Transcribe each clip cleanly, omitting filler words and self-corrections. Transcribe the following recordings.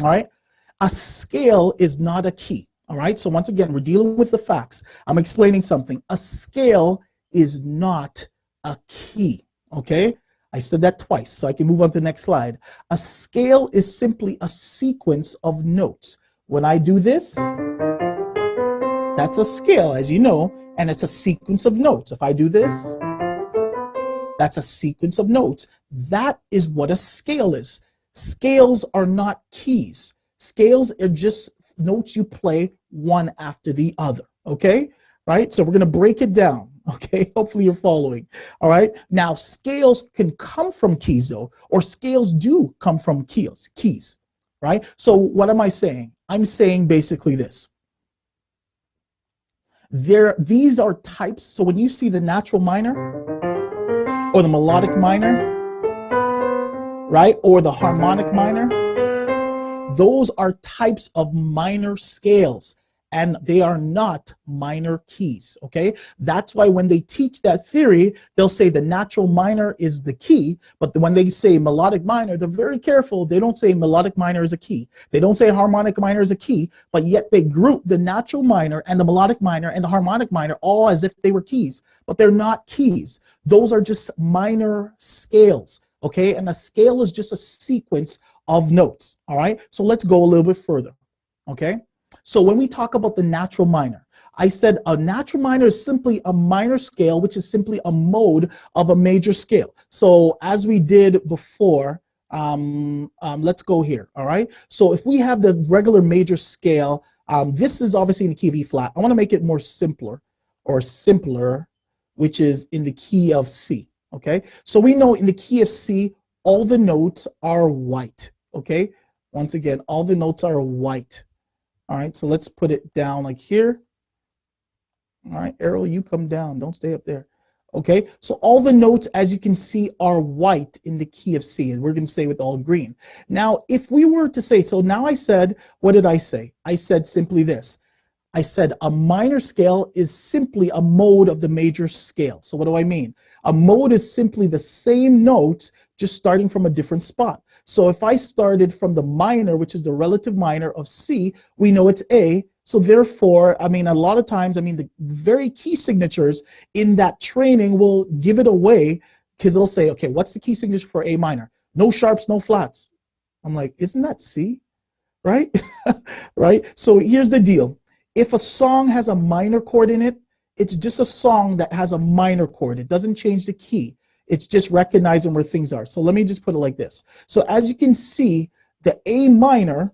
all right? A scale is not a key, all right? So once again, we're dealing with the facts. I'm explaining something. A scale is not a key, okay? I said that twice, so I can move on to the next slide. A scale is simply a sequence of notes. When I do this, that's a scale, as you know, and it's a sequence of notes. If I do this, that's a sequence of notes. That is what a scale is. Scales are not keys. Scales are just notes you play one after the other, okay? Right? So we're going to break it down, okay? Hopefully you're following, all right? Now, scales can come from keys, though, or scales do come from keys, right? So what am I saying? I'm saying basically this. These are types. So when you see the natural minor or the melodic minor, right, or the harmonic minor, those are types of minor scales, and they are not minor keys, okay? That's why when they teach that theory, they'll say the natural minor is the key, but when they say melodic minor, they're very careful. They don't say melodic minor is a key. They don't say harmonic minor is a key, but yet they group the natural minor and the melodic minor and the harmonic minor all as if they were keys, but they're not keys. Those are just minor scales, okay? And a scale is just a sequence of notes, all right? So let's go a little bit further, okay? So when we talk about the natural minor, I said a natural minor is simply a minor scale, which is simply a mode of a major scale. So as we did before, let's go here, all right? So if we have the regular major scale, this is obviously in the key of E flat. I want to make it more simpler, which is in the key of C, okay? So we know in the key of C, all the notes are white, okay? Once again, all the notes are white. All right, so let's put it down like here. All right, Errol, you come down. Don't stay up there. Okay, so all the notes, as you can see, are white in the key of C, and we're going to say with all green. Now, if we were to say, so now I said, what did I say? I said simply this. I said a minor scale is simply a mode of the major scale. So what do I mean? A mode is simply the same notes, just starting from a different spot. So if I started from the minor, which is the relative minor of C, we know it's A. So therefore, I mean, a lot of times, I mean, the very key signatures in that training will give it away, because they'll say, okay, what's the key signature for A minor? No sharps, no flats. I'm like, isn't that C? Right? Right? So here's the deal. If a song has a minor chord in it, it's just a song that has a minor chord. It doesn't change the key. It's just recognizing where things are. So let me just put it like this. So as you can see, the A minor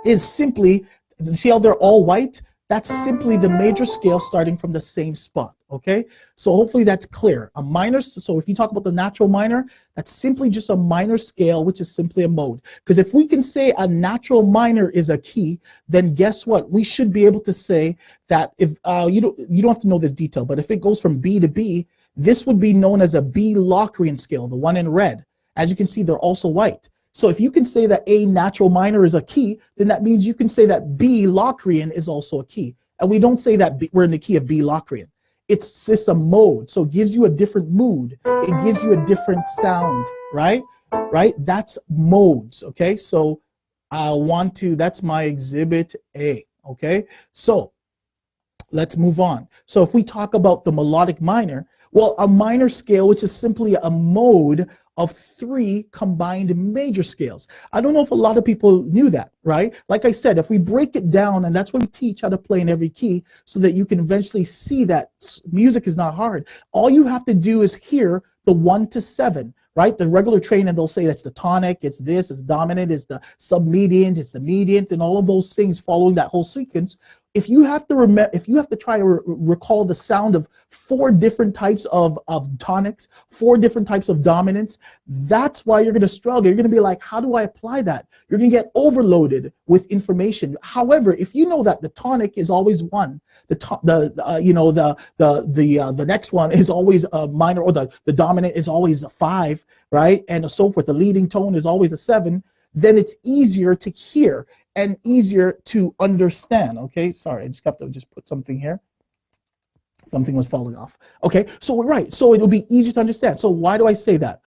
is simply, see how they're all white? That's simply the major scale starting from the same spot, okay? So hopefully that's clear. A minor, so if you talk about the natural minor, that's simply just a minor scale, which is simply a mode. Because if we can say a natural minor is a key, then guess what? We should be able to say that if, you don't have to know this detail, but if it goes from B to B, this would be known as a B Locrian scale, the one in red. As you can see, they're also white. So if you can say that A natural minor is a key, then that means you can say that B Locrian is also a key. And we don't say that we're in the key of B Locrian. It's just a mode, so it gives you a different mood. It gives you a different sound, right? Right? That's modes, okay? So that's my exhibit A, okay? So let's move on. So if we talk about the melodic minor, well, a minor scale, which is simply a mode of 3 combined major scales. I don't know if a lot of people knew that, right? Like I said, if we break it down, and that's what we teach how to play in every key, so that you can eventually see that music is not hard. All you have to do is hear the 1 to 7, right? The regular training, they'll say that's the tonic, it's this, it's dominant, it's the submediant, it's the mediant, and all of those things following that whole sequence. If you have to remember, if you have to try to recall the sound of 4 different types of tonics, 4 different types of dominants, that's why you're going to struggle. You're going to be like, how do I apply that? You're going to get overloaded with information. However, if you know that the tonic is always 1, the next one is always a minor, or the dominant is always a 5, right, and so forth. The leading tone is always a 7. Then it's easier to hear and easier to understand, okay? Sorry, I just have to put something here. Something was falling off. Okay, so right, so it'll be easier to understand. So why do I say that?